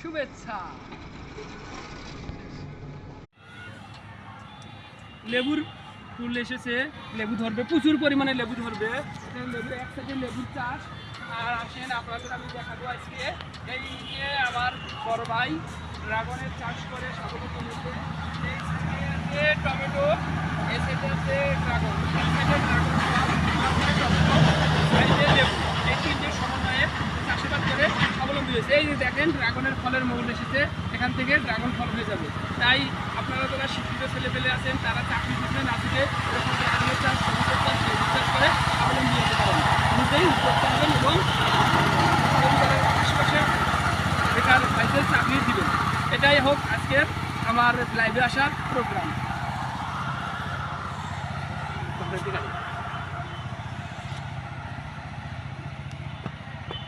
শুভেচ্ছা। লেবুর ফুল এসেছে, লেবু ধরবে, প্রচুর পরিমাণে লেবু ধরবে। লেবু এক সাইডে লেবুর চাষ। আর আসেন আপনাদের আমি দেখাবো আজকে এই যে আমার বড় ভাই ড্রাগনের চাষ করে সাধারণত মধ্যে এই সাইডে আছে টমেটো, এই সাইডে আছে ড্রাগন, এই সাইডে ড্রাগন সাইডে লেবু, এই তিনটে সমন্বয়ে চাষাবাদ করে স্বাবলম্বী হয়েছে। এই যে দেখেন ড্রাগনের ফলের মৌল এসেছে, এখান থেকে ড্রাগন ফল হয়ে যাবে। তাই আপনারা যারা শিক্ষিত ছেলেপেলে আছেন তারা চাকরি করবেন আসলে এরকম ড্রাগনের চাষ, সবুজের চাষ, লেবুর চাষ করে স্বাবলম্বী হতে পারেন। নিজেই উদ্যোক্তা হবেন এবং পরিবারের আশেপাশে বেকার ভাইদের চাকরি দিবেন। এটাই হোক আজকের আমার লাইভে আসার প্রোগ্রাম।